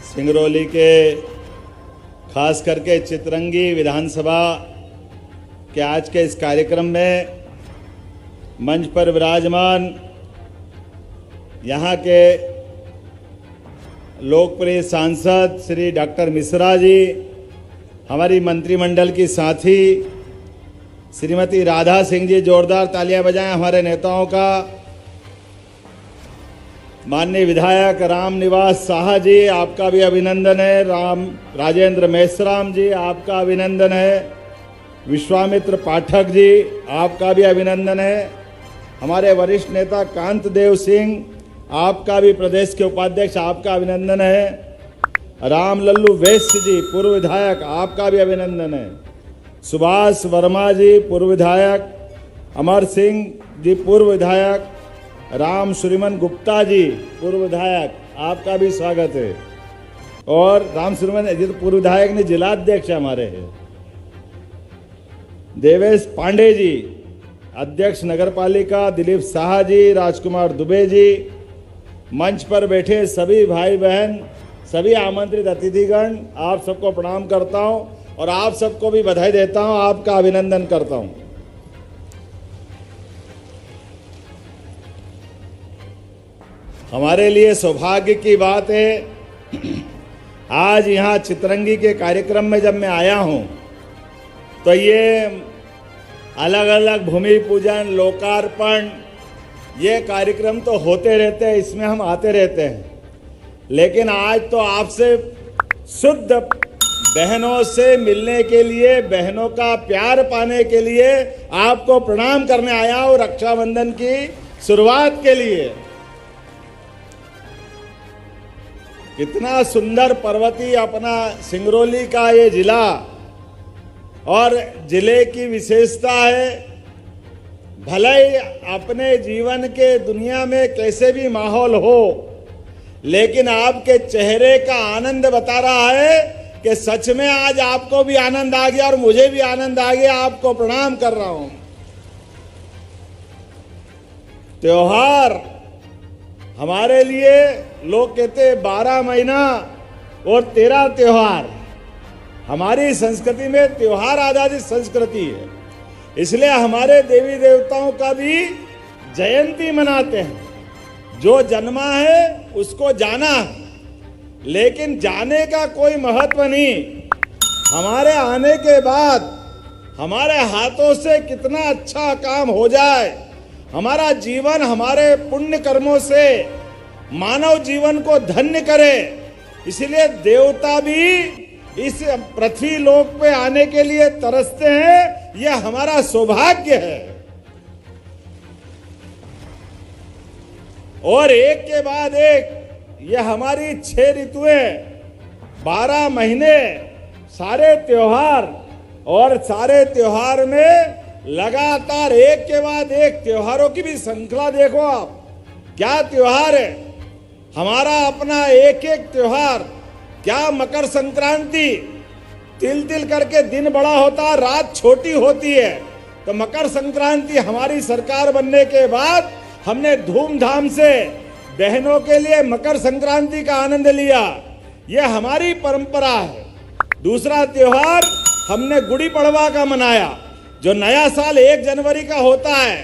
सिंगरौली के खास करके चितरंगी विधानसभा के आज के इस कार्यक्रम में मंच पर विराजमान यहाँ के लोकप्रिय सांसद श्री डॉक्टर मिश्रा जी, हमारी मंत्रिमंडल की साथी श्रीमती राधा सिंह जी, जोरदार तालियां बजाएं हमारे नेताओं का। माननीय विधायक राम निवास साहा जी, आपका भी अभिनंदन है। राजेंद्र मेश्राम जी, आपका अभिनंदन है। विश्वामित्र पाठक जी, आपका भी अभिनंदन है। हमारे वरिष्ठ नेता कांत देव सिंह, आपका भी प्रदेश के उपाध्यक्ष, आपका अभिनंदन है। राम लल्लू वैश्य जी, पूर्व विधायक, आपका भी अभिनंदन है। सुभाष वर्मा जी, पूर्व विधायक। अमर सिंह जी, पूर्व विधायक। राम सुरिमन गुप्ता जी, पूर्व विधायक, आपका भी स्वागत है। और राम सुरिमन जी तो पूर्व विधायक ने जिलाध्यक्ष हमारे हैं। देवेश पांडे जी, अध्यक्ष नगरपालिका। दिलीप साहा जी, राजकुमार दुबे जी, मंच पर बैठे सभी भाई बहन, सभी आमंत्रित अतिथिगण, आप सबको प्रणाम करता हूं और आप सबको भी बधाई देता हूं, आपका अभिनंदन करता हूं। हमारे लिए सौभाग्य की बात है, आज यहाँ चितरंगी के कार्यक्रम में जब मैं आया हूँ तो ये अलग अलग भूमि पूजन, लोकार्पण, ये कार्यक्रम तो होते रहते हैं, इसमें हम आते रहते हैं। लेकिन आज तो आपसे शुद्ध बहनों से मिलने के लिए, बहनों का प्यार पाने के लिए आपको प्रणाम करने आया हूँ, रक्षाबंधन की शुरुआत के लिए। कितना सुंदर पर्वतीय अपना सिंगरौली का ये जिला, और जिले की विशेषता है, भले ही अपने जीवन के दुनिया में कैसे भी माहौल हो, लेकिन आपके चेहरे का आनंद बता रहा है कि सच में आज आपको भी आनंद आ गया और मुझे भी आनंद आ गया। आपको प्रणाम कर रहा हूं। त्योहार हमारे लिए, लोग कहते हैं 12 महीना और 13 त्योहार। हमारी संस्कृति में त्योहार आधारित संस्कृति है, इसलिए हमारे देवी देवताओं का भी जयंती मनाते हैं। जो जन्मा है उसको जाना, लेकिन जाने का कोई महत्व नहीं, हमारे आने के बाद हमारे हाथों से कितना अच्छा काम हो जाए, हमारा जीवन हमारे पुण्य कर्मों से मानव जीवन को धन्य करे। इसलिए देवता भी इस पृथ्वी लोक पे आने के लिए तरसते हैं, यह हमारा सौभाग्य है। और एक के बाद एक यह हमारी 6 ऋतुएं, 12 महीने, सारे त्योहार, और सारे त्योहार में लगातार एक के बाद एक त्योहारों की भी श्रृंखला देखो आप, क्या त्योहार है हमारा अपना। एक एक त्योहार, क्या मकर संक्रांति, तिल तिल करके दिन बड़ा होता, रात छोटी होती है। तो मकर संक्रांति हमारी सरकार बनने के बाद हमने धूमधाम से बहनों के लिए मकर संक्रांति का आनंद लिया, यह हमारी परंपरा है। दूसरा त्योहार हमने गुड़ी पड़वा का मनाया, जो नया साल 1 जनवरी का होता है।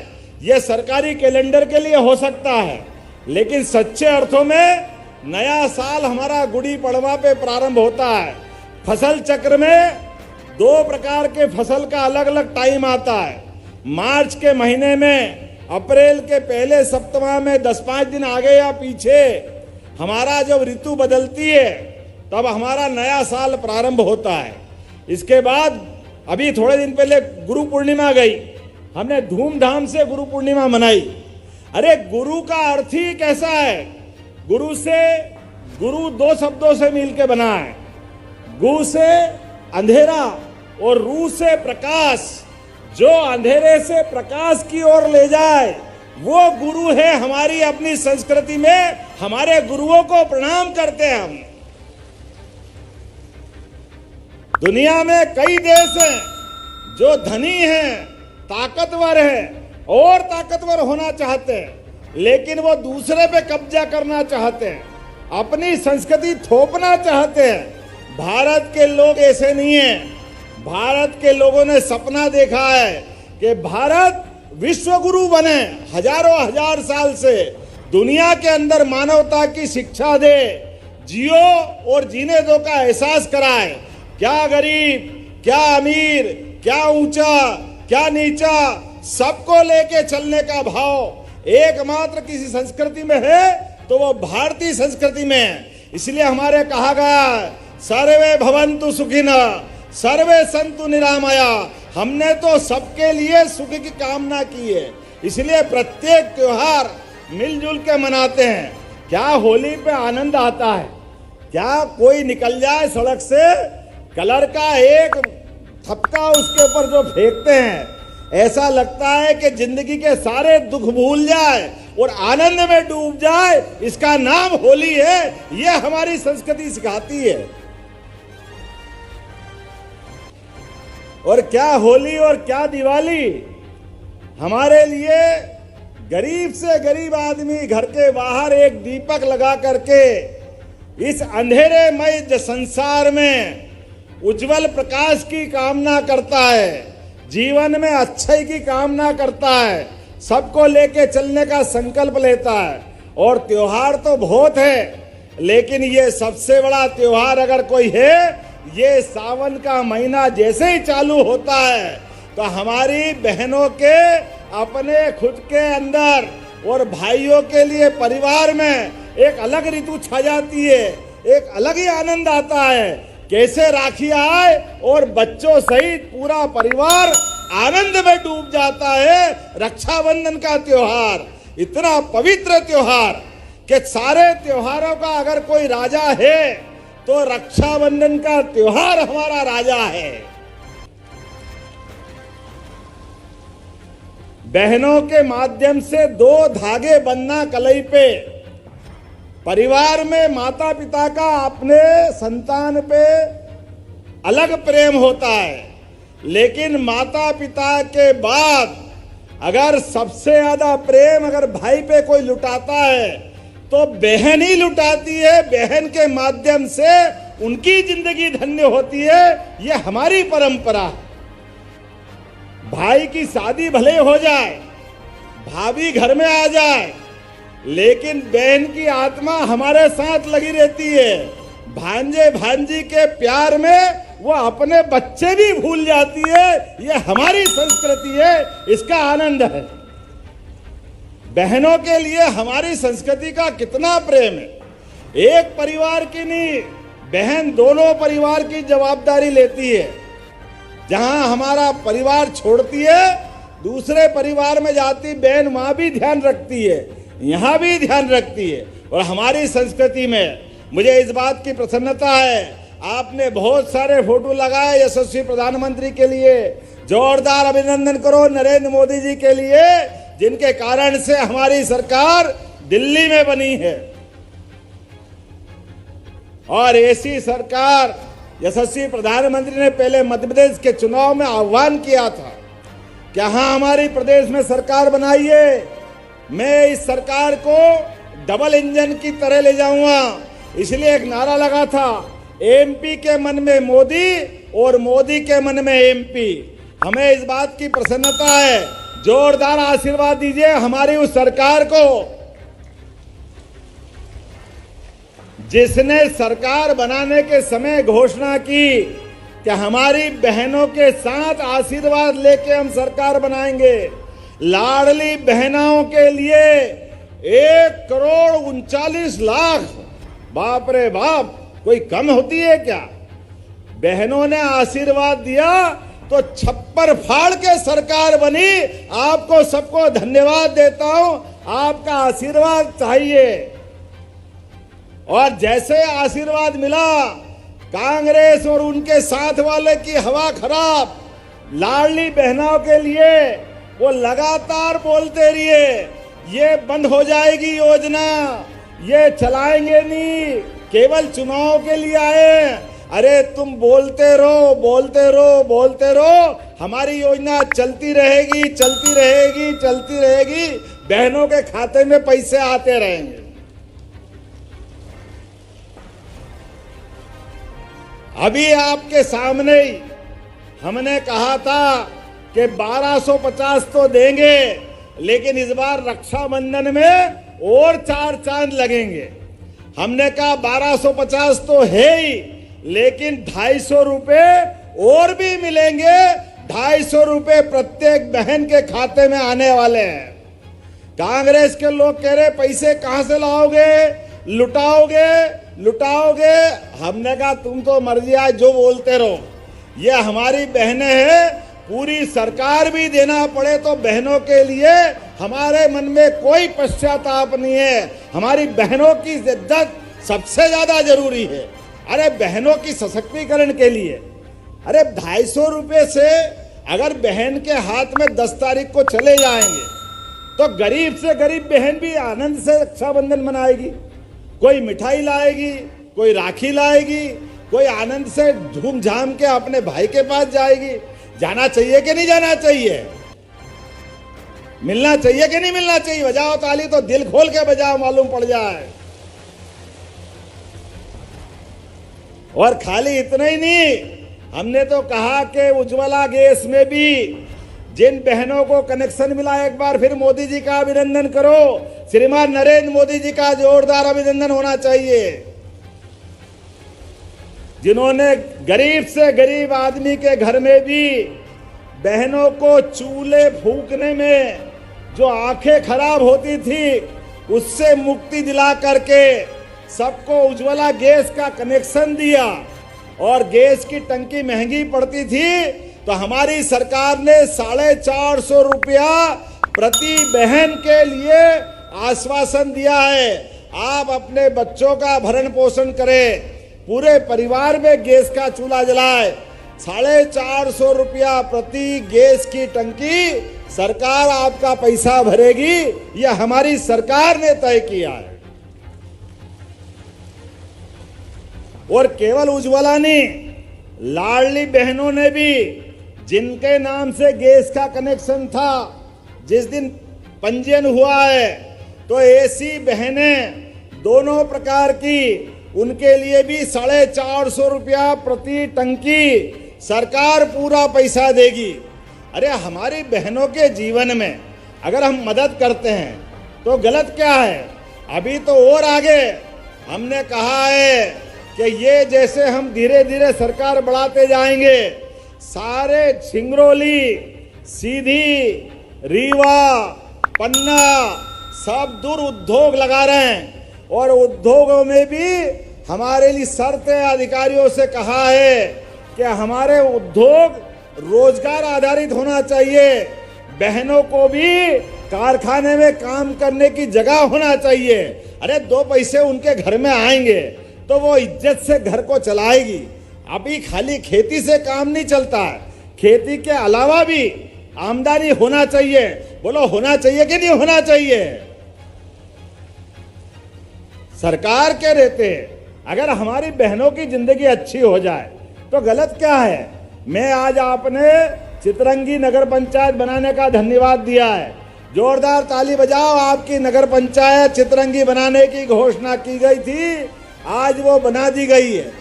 यह सरकारी कैलेंडर के लिए हो सकता है, लेकिन सच्चे अर्थों में नया साल हमारा गुड़ी पड़वा पे प्रारंभ होता है। फसल चक्र में 2 प्रकार के फसल का अलग अलग टाइम आता है। मार्च के महीने में, अप्रैल के पहले सप्ताह में 10-5 दिन आगे या पीछे हमारा जब ऋतु बदलती है, तब हमारा नया साल प्रारंभ होता है। इसके बाद अभी थोड़े दिन पहले गुरु पूर्णिमा गई, हमने धूमधाम से गुरु पूर्णिमा मनाई। अरे गुरु का अर्थ ही कैसा है, गुरु 2 शब्दों से मिलकर बना है। गु से अंधेरा और रू से प्रकाश, जो अंधेरे से प्रकाश की ओर ले जाए, वो गुरु है। हमारी अपनी संस्कृति में हमारे गुरुओं को प्रणाम करते हैं हम। दुनिया में कई देश हैं जो धनी हैं, ताकतवर हैं और ताकतवर होना चाहते हैं, लेकिन वो दूसरे पे कब्जा करना चाहते हैं। अपनी संस्कृति थोपना चाहते हैं। भारत के लोग ऐसे नहीं हैं। भारत के लोगों ने सपना देखा है कि भारत विश्व गुरु बने, हजारों हजार साल से दुनिया के अंदर मानवता की शिक्षा दे, जियो और जीने दो का एहसास कराए। क्या गरीब, क्या अमीर, क्या ऊंचा, क्या नीचा, सबको लेके चलने का भाव एकमात्र किसी संस्कृति में है तो वो भारतीय संस्कृति में है। इसलिए हमारे कहा गया सर्वे भवन्तु सुखिनः सर्वे सन्तु निरामया। हमने तो सबके लिए सुख की कामना की है, इसलिए प्रत्येक त्योहार मिलजुल के मनाते हैं। क्या होली पे आनंद आता है? क्या कोई निकल जाए सड़क से, कलर का एक थपका उसके ऊपर जो फेंकते हैं, ऐसा लगता है कि जिंदगी के सारे दुख भूल जाए और आनंद में डूब जाए। इसका नाम होली है। ये हमारी संस्कृति सिखाती है। और क्या होली और क्या दिवाली, हमारे लिए गरीब से गरीब आदमी घर के बाहर एक दीपक लगा करके इस अंधेरेमय संसार में उज्जवल प्रकाश की कामना करता है, जीवन में अच्छाई की कामना करता है, सबको लेके चलने का संकल्प लेता है। और त्योहार तो बहुत है, लेकिन ये सबसे बड़ा त्योहार अगर कोई है, ये सावन का महीना जैसे ही चालू होता है तो हमारी बहनों के अपने खुद के अंदर और भाइयों के लिए परिवार में एक अलग ऋतु छा जाती है, एक अलग ही आनंद आता है। कैसे राखी आए और बच्चों सहित पूरा परिवार आनंद में डूब जाता है। रक्षाबंधन का त्योहार इतना पवित्र त्योहार कि सारे त्योहारों का अगर कोई राजा है तो रक्षाबंधन का त्योहार हमारा राजा है। बहनों के माध्यम से दो धागे बंधना कलाई पे। परिवार में माता पिता का अपने संतान पे अलग प्रेम होता है, लेकिन माता पिता के बाद अगर सबसे ज्यादा प्रेम अगर भाई पे कोई लुटाता है तो बहन ही लुटाती है। बहन के माध्यम से उनकी जिंदगी धन्य होती है। ये हमारी परंपरा है। भाई की शादी भले हो जाए, भाभी घर में आ जाए, लेकिन बहन की आत्मा हमारे साथ लगी रहती है। भांजे भांजी के प्यार में वो अपने बच्चे भी भूल जाती है। ये हमारी संस्कृति है, इसका आनंद है। बहनों के लिए हमारी संस्कृति का कितना प्रेम है। एक परिवार की नहीं, बहन दोनों परिवार की जवाबदारी लेती है। जहां हमारा परिवार छोड़ती है, दूसरे परिवार में जाती बहन वहां भी ध्यान रखती है, यहाँ भी ध्यान रखती है। और हमारी संस्कृति में मुझे इस बात की प्रसन्नता है, आपने बहुत सारे फोटो लगाए यशस्वी प्रधानमंत्री के लिए। जोरदार अभिनंदन करो नरेंद्र मोदी जी के लिए, जिनके कारण से हमारी सरकार दिल्ली में बनी है। और ऐसी सरकार यशस्वी प्रधानमंत्री ने पहले मध्य प्रदेश के चुनाव में आह्वान किया था कि हाँ हमारी प्रदेश में सरकार बनाइए, मैं इस सरकार को डबल इंजन की तरह ले जाऊंगा। इसलिए एक नारा लगा था, एमपी के मन में मोदी और मोदी के मन में एमपी। हमें इस बात की प्रसन्नता है। जोरदार आशीर्वाद दीजिए हमारी उस सरकार को, जिसने सरकार बनाने के समय घोषणा की कि हमारी बहनों के साथ आशीर्वाद लेके हम सरकार बनाएंगे। लाडली बहनों के लिए 1,39,00,000, बाप रे बाप, कोई कम होती है क्या? बहनों ने आशीर्वाद दिया तो छप्पर फाड़ के सरकार बनी। आपको सबको धन्यवाद देता हूं, आपका आशीर्वाद चाहिए। और जैसे आशीर्वाद मिला, कांग्रेस और उनके साथ वाले की हवा खराब। लाडली बहनों के लिए वो लगातार बोलते रहिए, ये बंद हो जाएगी योजना, ये चलाएंगे नहीं, केवल चुनाव के लिए आए। अरे तुम बोलते रहो, बोलते रहो, बोलते रहो, हमारी योजना चलती रहेगी, चलती रहेगी, चलती रहेगी। बहनों के खाते में पैसे आते रहेंगे। अभी आपके सामने ही हमने कहा था कि 1250 तो देंगे, लेकिन इस बार रक्षाबंधन में और 4 चांद लगेंगे। हमने कहा 1250 तो है ही, लेकिन 250 रुपए और भी मिलेंगे। 250 रुपए प्रत्येक बहन के खाते में आने वाले हैं। कांग्रेस के लोग कह रहे पैसे कहां से लाओगे, लुटाओगे। हमने कहा तुम तो मर्जी आज जो बोलते रहो, ये हमारी बहनें हैं, पूरी सरकार भी देना पड़े तो बहनों के लिए हमारे मन में कोई पश्चाताप नहीं है। हमारी बहनों की इज्जत सबसे ज्यादा जरूरी है। अरे बहनों की सशक्तिकरण के लिए, अरे 250 रुपए से अगर बहन के हाथ में 10 तारीख को चले जाएंगे तो गरीब से गरीब बहन भी आनंद से रक्षाबंधन मनाएगी। कोई मिठाई लाएगी, कोई राखी लाएगी, कोई आनंद से धूमधाम के अपने भाई के पास जाएगी। जाना चाहिए कि नहीं जाना चाहिए? मिलना चाहिए कि नहीं मिलना चाहिए? बजाओ ताली तो दिल खोल के बजाओ, मालूम पड़ जाए। और खाली इतना ही नहीं, हमने तो कहा कि उज्ज्वला गैस में भी जिन बहनों को कनेक्शन मिला, एक बार फिर मोदी जी का अभिनंदन करो। श्रीमान नरेंद्र मोदी जी का जोरदार अभिनंदन होना चाहिए, जिन्होंने गरीब से गरीब आदमी के घर में भी बहनों को चूल्हे फूकने में जो आंखें खराब होती थी उससे मुक्ति दिला करके सबको उज्ज्वला गैस का कनेक्शन दिया। और गैस की टंकी महंगी पड़ती थी तो हमारी सरकार ने 450 रुपया प्रति बहन के लिए आश्वासन दिया है। आप अपने बच्चों का भरण पोषण करें, पूरे परिवार में गैस का चूल्हा जलाए। 450 रुपया प्रति गैस की टंकी सरकार आपका पैसा भरेगी, यह हमारी सरकार ने तय किया है। और केवल उज्ज्वला नहीं, लाडली बहनों ने भी, जिनके नाम से गैस का कनेक्शन था, जिस दिन पंजीयन हुआ है तो ऐसी बहनें दोनों प्रकार की, उनके लिए भी 450 रुपया प्रति टंकी सरकार पूरा पैसा देगी। अरे हमारी बहनों के जीवन में अगर हम मदद करते हैं तो गलत क्या है? अभी तो और आगे हमने कहा है कि ये जैसे हम धीरे धीरे सरकार बढ़ाते जाएंगे, सारे सिंगरौली, सीधी, रीवा, पन्ना सब दूर उद्योग लगा रहे हैं। और उद्योगों में भी हमारे लिए शर्त अधिकारियों से कहा है कि हमारे उद्योग रोजगार आधारित होना चाहिए। बहनों को भी कारखाने में काम करने की जगह होना चाहिए। अरे 2 पैसे उनके घर में आएंगे तो वो इज्जत से घर को चलाएगी। अभी खाली खेती से काम नहीं चलता है, खेती के अलावा भी आमदनी होना चाहिए। बोलो होना चाहिए कि नहीं होना चाहिए? सरकार के रहते अगर हमारी बहनों की जिंदगी अच्छी हो जाए तो गलत क्या है? मैं आज आपने चितरंगी नगर पंचायत बनाने का धन्यवाद दिया है। जोरदार ताली बजाओ। आपकी नगर पंचायत चितरंगी बनाने की घोषणा की गई थी, आज वो बना दी गई है।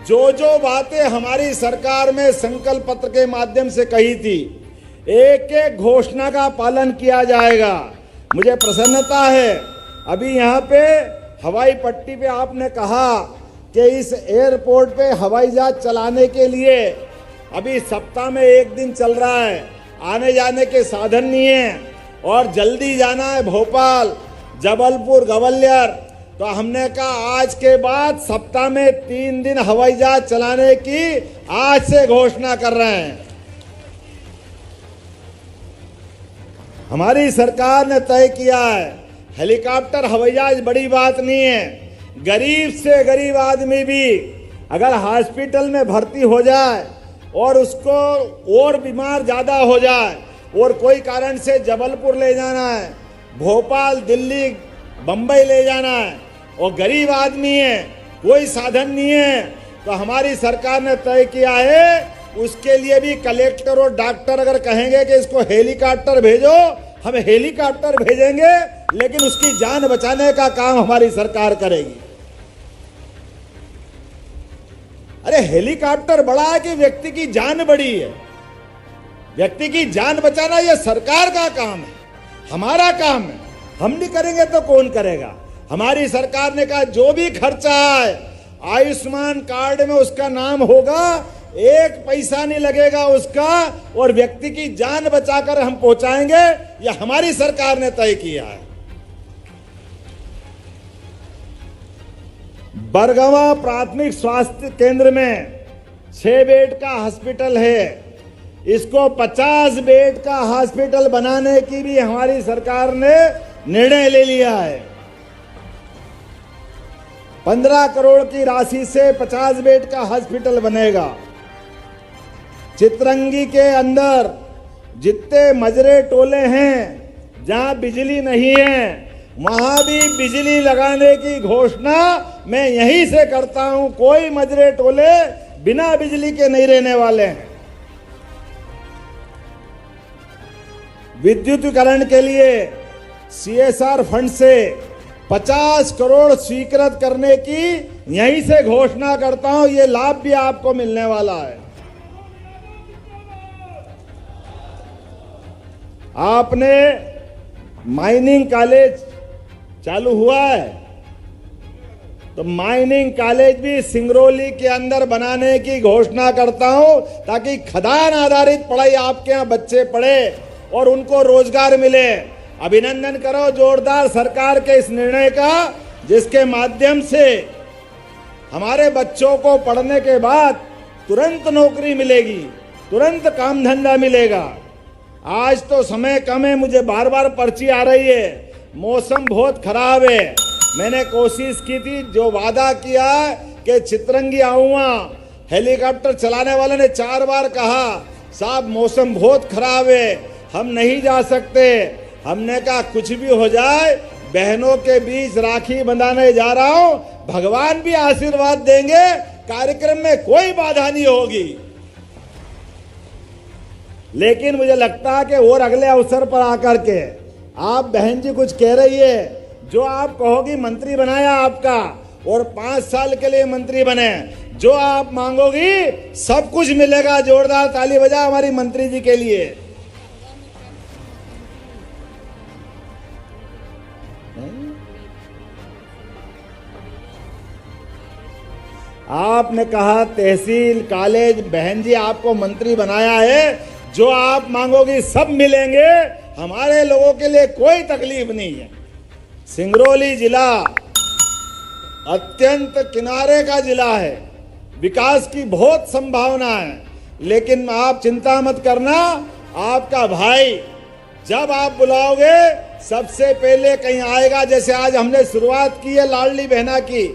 जो बातें हमारी सरकार में संकल्प पत्र के माध्यम से कही थी, एक एक घोषणा का पालन किया जाएगा। मुझे प्रसन्नता है, अभी यहाँ पे हवाई पट्टी पे आपने कहा कि इस एयरपोर्ट पे हवाई जहाज चलाने के लिए अभी सप्ताह में 1 दिन चल रहा है, आने जाने के साधन नहीं है और जल्दी जाना है भोपाल, जबलपुर, ग्वालियर। तो हमने कहा आज के बाद सप्ताह में 3 दिन हवाई जहाज चलाने की आज से घोषणा कर रहे हैं। हमारी सरकार ने तय किया है, हेलीकॉप्टर हवाई जहाज बड़ी बात नहीं है। गरीब से गरीब आदमी भी अगर हॉस्पिटल में भर्ती हो जाए और उसको और बीमार ज़्यादा हो जाए और कोई कारण से जबलपुर ले जाना है, भोपाल, दिल्ली, बम्बई ले जाना है और गरीब आदमी है, कोई साधन नहीं है, तो हमारी सरकार ने तय किया है उसके लिए भी कलेक्टर और डॉक्टर अगर कहेंगे कि इसको हेलीकॉप्टर भेजो, हम हेलीकॉप्टर भेजेंगे, लेकिन उसकी जान बचाने का काम हमारी सरकार करेगी। अरे हेलीकॉप्टर बड़ा है कि व्यक्ति की जान बड़ी है? व्यक्ति की जान बचाना यह सरकार का काम है, हमारा काम है। हम नहीं करेंगे तो कौन करेगा? हमारी सरकार ने कहा जो भी खर्चा है आयुष्मान कार्ड में उसका नाम होगा, एक पैसा नहीं लगेगा उसका, और व्यक्ति की जान बचाकर हम पहुंचाएंगे। यह हमारी सरकार ने तय किया है। बरगवा प्राथमिक स्वास्थ्य केंद्र में 6 बेड का हॉस्पिटल है, इसको 50 बेड का हॉस्पिटल बनाने की भी हमारी सरकार ने निर्णय ले लिया है। 15 करोड़ की राशि से 50 बेड का हॉस्पिटल बनेगा। चितरंगी के अंदर जितने मजरे टोले हैं जहां बिजली नहीं है, वहां भी बिजली लगाने की घोषणा मैं यहीं से करता हूं। कोई मजरे टोले बिना बिजली के नहीं रहने वाले हैं। विद्युतीकरण के लिए CSR फंड से 50 करोड़ स्वीकृत करने की यहीं से घोषणा करता हूं। यह लाभ भी आपको मिलने वाला है। आपने माइनिंग कॉलेज चालू हुआ है, तो माइनिंग कॉलेज भी सिंगरौली के अंदर बनाने की घोषणा करता हूं, ताकि खदान आधारित पढ़ाई आपके यहां बच्चे पढ़े और उनको रोजगार मिले। अभिनंदन करो जोरदार सरकार के इस निर्णय का, जिसके माध्यम से हमारे बच्चों को पढ़ने के बाद तुरंत नौकरी मिलेगी, तुरंत काम धंधा मिलेगा। आज तो समय कम है, मुझे बार बार पर्ची आ रही है, मौसम बहुत खराब है। मैंने कोशिश की थी, जो वादा किया कि चितरंगी आऊंगा, हेलीकॉप्टर चलाने वाले ने 4 बार कहा साहब मौसम बहुत खराब है, हम नहीं जा सकते। हमने कहा कुछ भी हो जाए, बहनों के बीच राखी बंधाने जा रहा हूं, भगवान भी आशीर्वाद देंगे, कार्यक्रम में कोई बाधा नहीं होगी। लेकिन मुझे लगता है कि और अगले अवसर पर आकर के आप बहन जी कुछ कह रही है, जो आप कहोगी मंत्री बनाया आपका, और 5 साल के लिए मंत्री बने, जो आप मांगोगी सब कुछ मिलेगा। जोरदार ताली बजा हमारी मंत्री जी के लिए। आपने कहा तहसील कॉलेज, बहन जी आपको मंत्री बनाया है, जो आप मांगोगी सब मिलेंगे। हमारे लोगों के लिए कोई तकलीफ नहीं है। सिंगरौली जिला अत्यंत किनारे का जिला है, विकास की बहुत संभावना है, लेकिन आप चिंता मत करना, आपका भाई जब आप बुलाओगे सबसे पहले कहीं आएगा। जैसे आज हमने शुरुआत की है लाडली बहना की,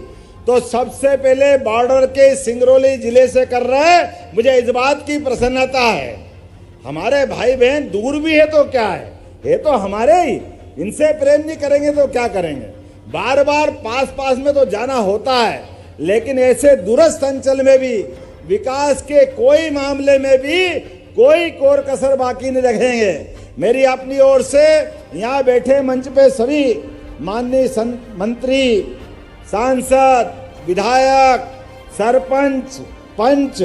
तो सबसे पहले बॉर्डर के सिंगरौली जिले से कर रहे हैं। मुझे इस बात की प्रसन्नता है। हमारे भाई बहन दूर भी है तो क्या है, ये तो हमारे ही, इनसे प्रेम नहीं करेंगे तो क्या करेंगे। बार बार पास में तो जाना होता है, लेकिन ऐसे दूरस्थ अंचल में भी विकास के कोई मामले में भी कोई कोर कसर बाकी नहीं रखेंगे। मेरी अपनी ओर से यहाँ बैठे मंच पे सभी माननीय मंत्री, सांसद, विधायक, सरपंच, पंच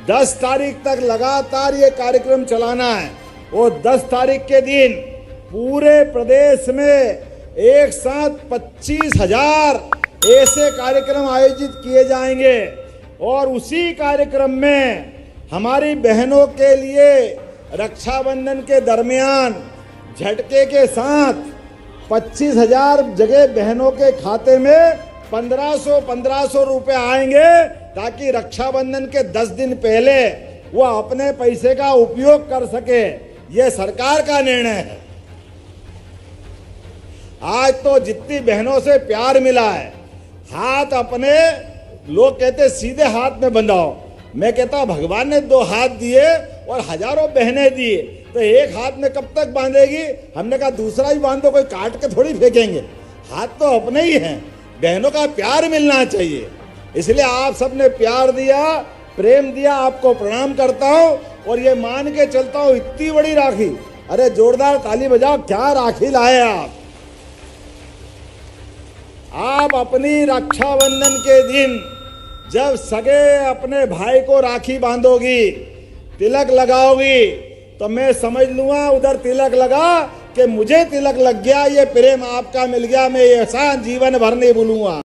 10 तारीख तक लगातार ये कार्यक्रम चलाना है, और 10 तारीख के दिन पूरे प्रदेश में एक साथ 25,000 ऐसे कार्यक्रम आयोजित किए जाएंगे। और उसी कार्यक्रम में हमारी बहनों के लिए रक्षाबंधन के दरमियान झटके के साथ 25,000 जगह बहनों के खाते में 1500 रुपए आएंगे, ताकि रक्षाबंधन के 10 दिन पहले वो अपने पैसे का उपयोग कर सके। ये सरकार का निर्णय है। आज तो जितनी बहनों से प्यार मिला है, हाथ अपने लोग कहते सीधे हाथ में बंधाओ, मैं कहता भगवान ने 2 हाथ दिए और हजारों बहनें दिए, तो एक हाथ में कब तक बांधेगी। हमने कहा दूसरा ही बांधो, कोई काट के थोड़ी फेंकेंगे, हाथ तो अपने ही हैं। बहनों का प्यार मिलना चाहिए, इसलिए आप सबने प्यार दिया, प्रेम दिया, आपको प्रणाम करता हूं। और ये मान के चलता हूं, इतनी बड़ी राखी, अरे जोरदार ताली बजाओ, क्या राखी लाए आप अपनी रक्षाबंधन के दिन जब सगे अपने भाई को राखी बांधोगी, तिलक लगाओगी, तो मैं समझ लूंगा उधर तिलक लगा कि मुझे तिलक लग गया, ये प्रेम आपका मिल गया, मैं ये एहसान जीवन भर नहीं भूलूंगा।